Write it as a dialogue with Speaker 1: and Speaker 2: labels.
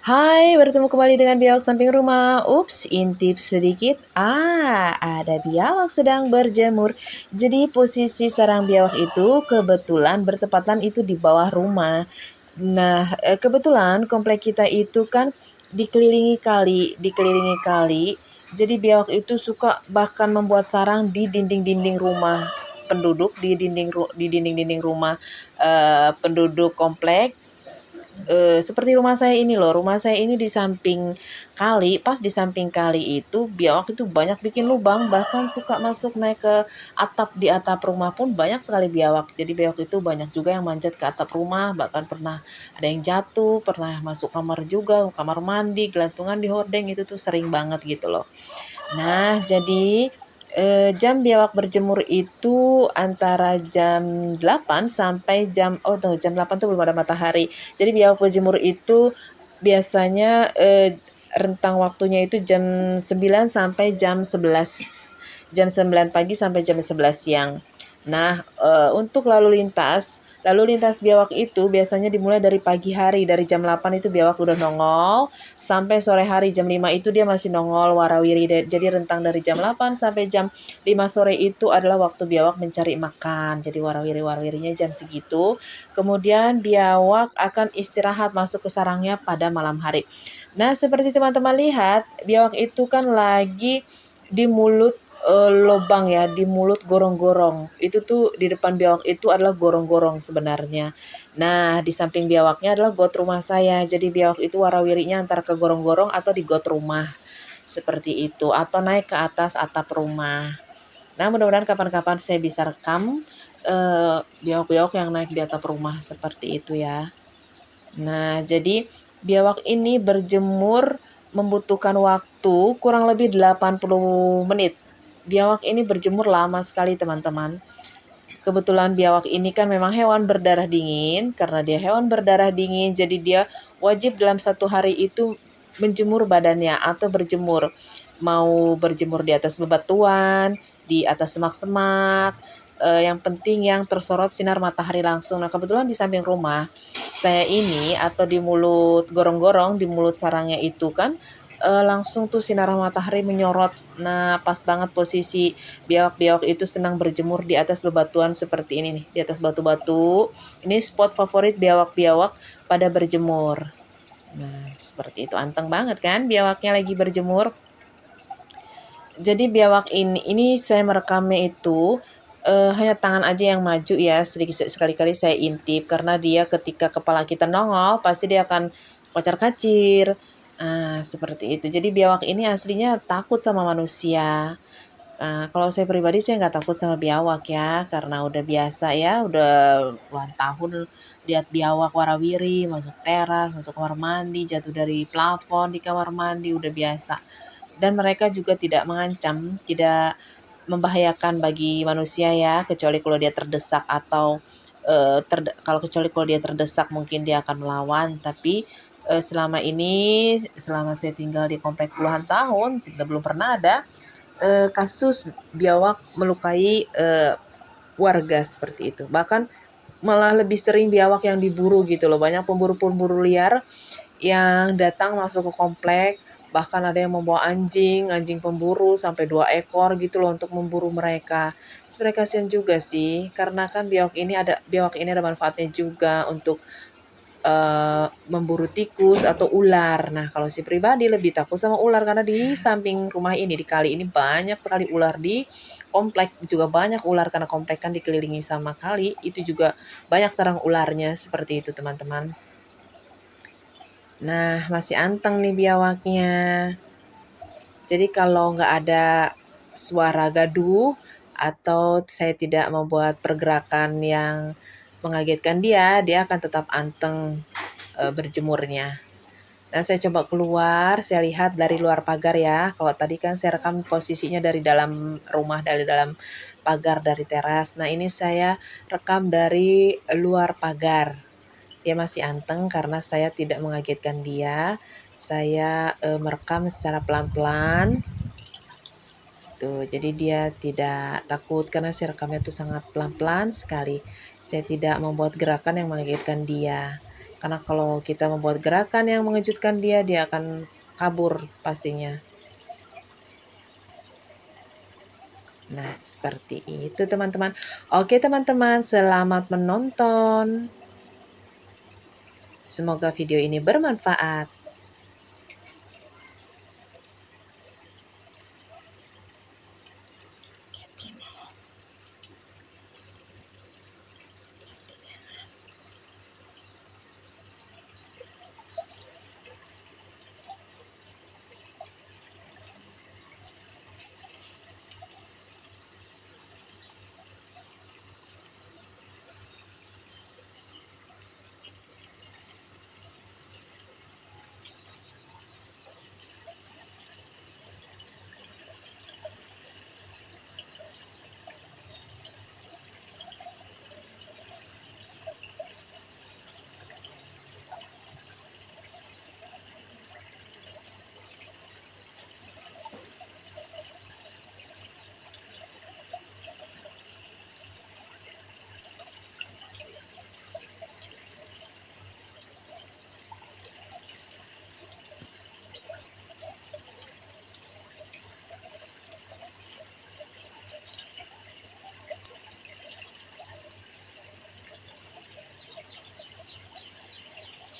Speaker 1: Hai, bertemu kembali dengan biawak samping rumah. Ups, intip sedikit. Ada biawak sedang berjemur. Jadi posisi sarang biawak itu kebetulan bertepatan itu di bawah rumah. Nah, kebetulan komplek kita itu kan dikelilingi kali. Jadi biawak itu suka bahkan membuat sarang di dinding-dinding rumah penduduk, di dinding-dinding rumah penduduk komplek. Seperti rumah saya ini loh, rumah saya ini di samping kali, pas di samping kali itu biawak itu banyak bikin lubang, bahkan suka masuk naik ke atap, di atap rumah pun banyak sekali biawak. Jadi biawak itu banyak juga yang manjat ke atap rumah, bahkan pernah ada yang jatuh, pernah masuk kamar juga, kamar mandi, gelantungan di hordeng, itu tuh sering banget gitu loh. Nah, jadi jam biawak berjemur itu antara jam 8 sampai jam 8 tuh belum ada matahari. Jadi biawak berjemur itu biasanya rentang waktunya itu jam 9 sampai jam 11. Jam 9 pagi sampai jam 11 siang. Nah, untuk lalu lintas biawak itu biasanya dimulai dari pagi hari, dari jam 8 itu biawak udah nongol, sampai sore hari jam 5 itu dia masih nongol warawiri. Jadi rentang dari jam 8 sampai jam 5 sore itu adalah waktu biawak mencari makan. Jadi warawiri-warawirinya jam segitu. Kemudian biawak akan istirahat masuk ke sarangnya pada malam hari. Nah, seperti teman-teman lihat, biawak itu kan lagi di mulut lobang ya, di mulut gorong-gorong. Itu tuh di depan biawak itu adalah gorong-gorong sebenarnya. Nah, di samping biawaknya adalah got rumah saya. Jadi biawak itu warawirinya antara ke gorong-gorong atau di got rumah. Seperti itu. Atau naik ke atas atap rumah. Nah, mudah-mudahan kapan-kapan saya bisa rekam biawak-biawak yang naik di atap rumah seperti itu ya. Nah, jadi biawak ini berjemur membutuhkan waktu kurang lebih 80 menit. Biawak ini berjemur lama sekali, teman-teman. Kebetulan biawak ini kan memang hewan berdarah dingin. Karena dia hewan berdarah dingin, jadi dia wajib dalam satu hari itu menjemur badannya atau berjemur. Mau berjemur di atas bebatuan, di atas semak-semak, yang penting yang tersorot sinar matahari langsung. Nah, kebetulan di samping rumah saya ini atau di mulut gorong-gorong, di mulut sarangnya itu kan langsung tuh sinar matahari menyorot. Nah, pas banget posisi biawak-biawak itu senang berjemur di atas bebatuan seperti ini nih, di atas batu-batu. Ini spot favorit biawak-biawak pada berjemur. Nah, seperti itu. Anteng banget kan biawaknya lagi berjemur. Jadi biawak ini saya merekamnya itu hanya tangan aja yang maju ya, sedikit sekali-kali saya intip karena dia ketika kepala kita nongol pasti dia akan kocar-kacir. Seperti itu. Jadi biawak ini aslinya takut sama manusia. Kalau saya pribadi saya nggak takut sama biawak ya, karena udah biasa ya, udah puluhan tahun lihat biawak warawiri masuk teras, masuk kamar mandi, jatuh dari plafon di kamar mandi, udah biasa. Dan mereka juga tidak mengancam, tidak membahayakan bagi manusia ya, kecuali kalau dia terdesak atau kecuali kalau dia terdesak mungkin dia akan melawan. Tapi selama ini, selama saya tinggal di komplek puluhan tahun, belum pernah ada kasus biawak melukai warga seperti itu. Bahkan malah lebih sering biawak yang diburu gitu loh. Banyak pemburu-pemburu liar yang datang masuk ke komplek, bahkan ada yang membawa anjing pemburu sampai 2 ekor gitu loh untuk memburu mereka. Sebenarnya kasihan juga sih, karena kan biawak ini ada manfaatnya juga untuk memburu tikus atau ular. Nah, kalau si pribadi lebih takut sama ular karena di samping rumah ini, di kali ini banyak sekali ular. Di komplek juga banyak ular karena komplek kan dikelilingi sama kali, itu juga banyak sarang ularnya, seperti itu teman-teman. Nah, masih anteng nih biawaknya. Jadi kalau nggak ada suara gaduh atau saya tidak membuat pergerakan yang mengagetkan dia, dia akan tetap anteng berjemurnya. Nah, saya coba keluar, saya lihat dari luar pagar ya. Kalau tadi kan saya rekam posisinya dari dalam rumah, dari dalam pagar, dari teras. Nah, ini saya rekam dari luar pagar. Dia masih anteng karena saya tidak mengagetkan dia. Saya merekam secara pelan-pelan. Tuh, jadi dia tidak takut karena saya rekamnya tuh sangat pelan-pelan sekali. Saya tidak membuat gerakan yang mengagetkan dia. Karena kalau kita membuat gerakan yang mengejutkan dia akan kabur pastinya. Nah, seperti itu teman-teman. Oke teman-teman, selamat menonton. Semoga video ini bermanfaat.